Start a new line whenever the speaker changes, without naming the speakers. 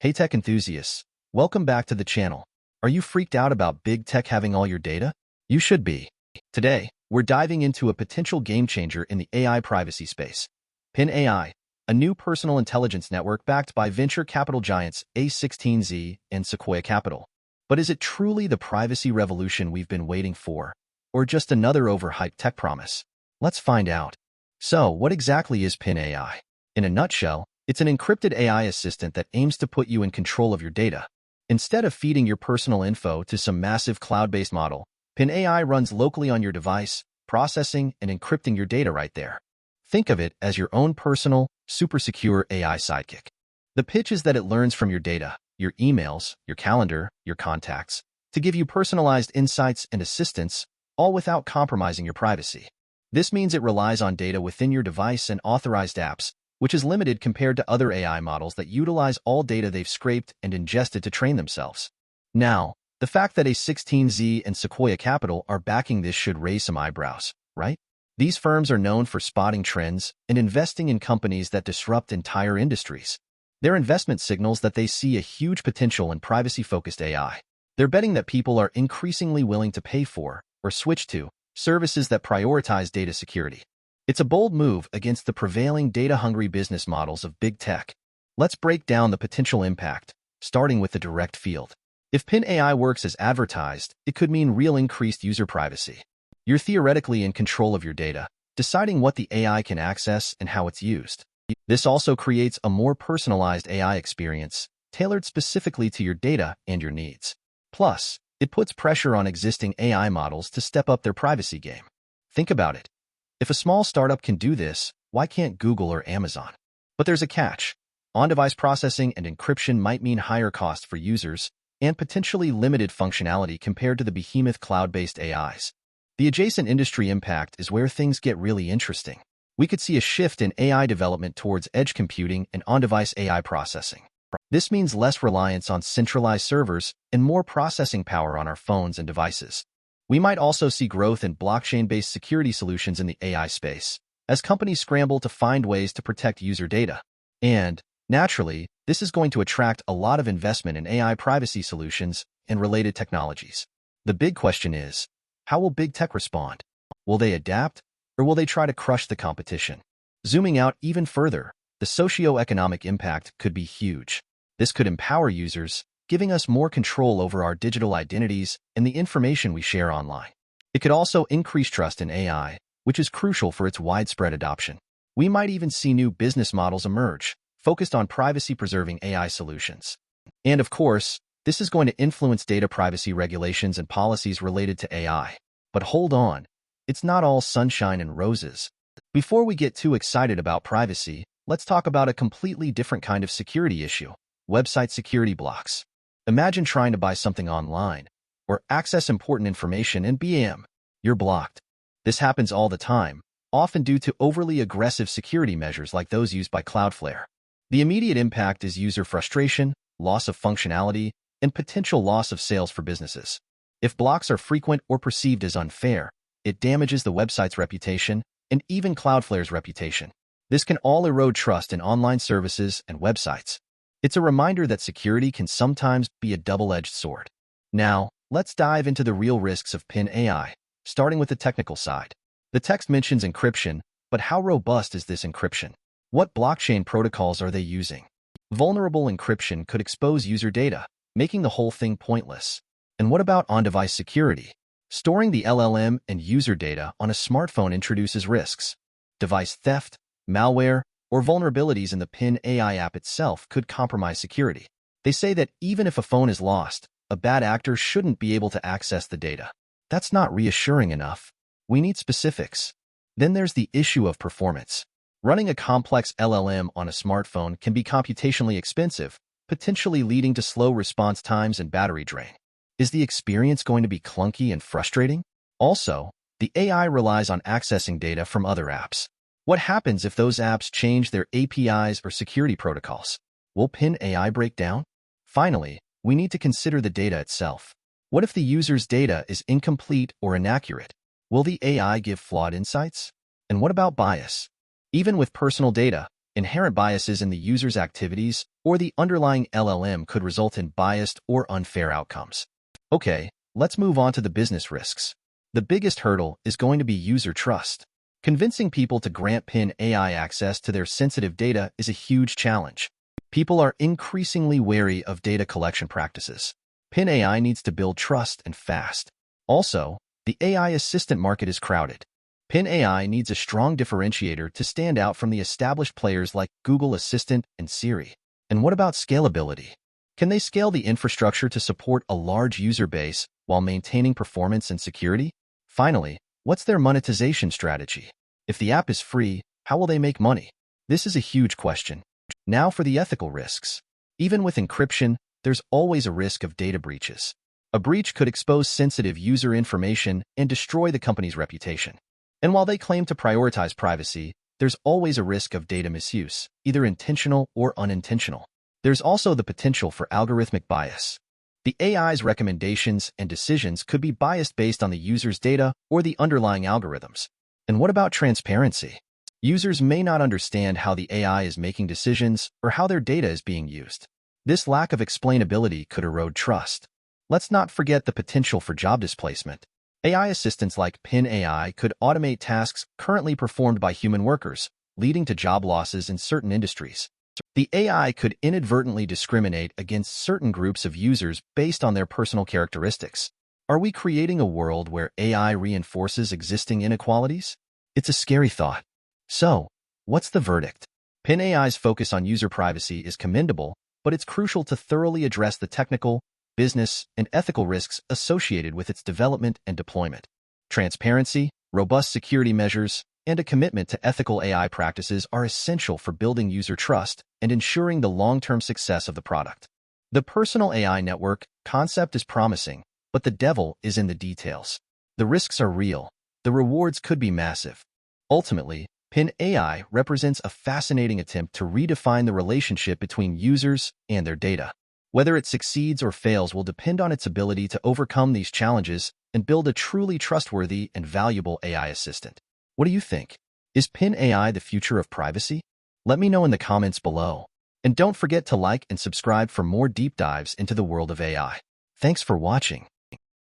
Hey tech enthusiasts, welcome back to the channel. Are you freaked out about big tech having all your data? You should be. Today, we're diving into a potential game changer in the AI privacy space. Pin AI, a new personal intelligence network backed by venture capital giants a16z and Sequoia Capital. But is it truly the privacy revolution we've been waiting for, or just another overhyped tech promise? Let's find out. So, what exactly is Pin AI? In a nutshell, it's an encrypted AI assistant that aims to put you in control of your data. Instead of feeding your personal info to some massive cloud-based model, Pin AI runs locally on your device, processing and encrypting your data right there. Think of it as your own personal, super secure AI sidekick. The pitch is that it learns from your data, your emails, your calendar, your contacts, to give you personalized insights and assistance, all without compromising your privacy. This means it relies on data within your device and authorized apps, which is limited compared to other AI models that utilize all data they've scraped and ingested to train themselves. Now, the fact that a16z and Sequoia Capital are backing this should raise some eyebrows, right? These firms are known for spotting trends and investing in companies that disrupt entire industries. Their investment signals that they see a huge potential in privacy-focused AI. They're betting that people are increasingly willing to pay for, or switch to, services that prioritize data security. It's a bold move against the prevailing data-hungry business models of big tech. Let's break down the potential impact, starting with the direct field. If Pin AI works as advertised, it could mean real increased user privacy. You're theoretically in control of your data, deciding what the AI can access and how it's used. This also creates a more personalized AI experience, tailored specifically to your data and your needs. Plus, it puts pressure on existing AI models to step up their privacy game. Think about it. If a small startup can do this, why can't Google or Amazon? But there's a catch. On-device processing and encryption might mean higher costs for users and potentially limited functionality compared to the behemoth cloud-based AIs. The adjacent industry impact is where things get really interesting. We could see a shift in AI development towards edge computing and on-device AI processing. This means less reliance on centralized servers and more processing power on our phones and devices. We might also see growth in blockchain-based security solutions in the AI space, as companies scramble to find ways to protect user data. And, naturally, this is going to attract a lot of investment in AI privacy solutions and related technologies. The big question is, how will big tech respond? Will they adapt, or will they try to crush the competition? Zooming out even further, the socio-economic impact could be huge. This could empower users, giving us more control over our digital identities and the information we share online. It could also increase trust in AI, which is crucial for its widespread adoption. We might even see new business models emerge, focused on privacy-preserving AI solutions. And of course, this is going to influence data privacy regulations and policies related to AI. But hold on, it's not all sunshine and roses. Before we get too excited about privacy, let's talk about a completely different kind of security issue: website security blocks. Imagine trying to buy something online, or access important information and bam, you're blocked. This happens all the time, often due to overly aggressive security measures like those used by Cloudflare. The immediate impact is user frustration, loss of functionality, and potential loss of sales for businesses. If blocks are frequent or perceived as unfair, it damages the website's reputation and even Cloudflare's reputation. This can all erode trust in online services and websites. It's a reminder that security can sometimes be a double-edged sword. Now, let's dive into the real risks of Pin AI, starting with the technical side. The text mentions encryption, but how robust is this encryption? What blockchain protocols are they using? Vulnerable encryption could expose user data, making the whole thing pointless. And what about on-device security? Storing the LLM and user data on a smartphone introduces risks. Device theft, malware, or vulnerabilities in the Pin AI app itself could compromise security. They say that even if a phone is lost, a bad actor shouldn't be able to access the data. That's not reassuring enough. We need specifics. Then there's the issue of performance. Running a complex LLM on a smartphone can be computationally expensive, potentially leading to slow response times and battery drain. Is the experience going to be clunky and frustrating? Also, the AI relies on accessing data from other apps. What happens if those apps change their APIs or security protocols? Will Pin AI break down? Finally, we need to consider the data itself. What if the user's data is incomplete or inaccurate? Will the AI give flawed insights? And what about bias? Even with personal data, Inherent biases in the user's activities or the underlying LLM could result in biased or unfair outcomes. Okay, let's move on to the business risks. The biggest hurdle is going to be user trust. Convincing people to grant PIN AI access to their sensitive data is a huge challenge. People are increasingly wary of data collection practices. PIN AI needs to build trust and fast. Also, the AI assistant market is crowded. PIN AI needs a strong differentiator to stand out from the established players like Google Assistant and Siri. And what about scalability? Can they scale the infrastructure to support a large user base while maintaining performance and security? Finally, what's their monetization strategy? If the app is free, how will they make money? This is a huge question. Now for the ethical risks. Even with encryption, there's always a risk of data breaches. A breach could expose sensitive user information and destroy the company's reputation. And while they claim to prioritize privacy, there's always a risk of data misuse, either intentional or unintentional. There's also the potential for algorithmic bias. The AI's recommendations and decisions could be biased based on the user's data or the underlying algorithms. And what about transparency? Users may not understand how the AI is making decisions or how their data is being used. This lack of explainability could erode trust. Let's not forget the potential for job displacement. AI assistants like PIN AI could automate tasks currently performed by human workers, leading to job losses in certain industries. The AI could inadvertently discriminate against certain groups of users based on their personal characteristics. Are we creating a world where AI reinforces existing inequalities? It's a scary thought. So, what's the verdict? PIN AI's focus on user privacy is commendable, but it's crucial to thoroughly address the technical, business, and ethical risks associated with its development and deployment. Transparency, robust security measures, and a commitment to ethical AI practices are essential for building user trust and ensuring the long-term success of the product. The personal AI network concept is promising, but the devil is in the details. The risks are real. The rewards could be massive. Ultimately, PIN AI represents a fascinating attempt to redefine the relationship between users and their data. Whether it succeeds or fails will depend on its ability to overcome these challenges and build a truly trustworthy and valuable AI assistant. What do you think? Is PIN AI the future of privacy? Let me know in the comments below. And don't forget to like and subscribe for more deep dives into the world of AI. Thanks for watching.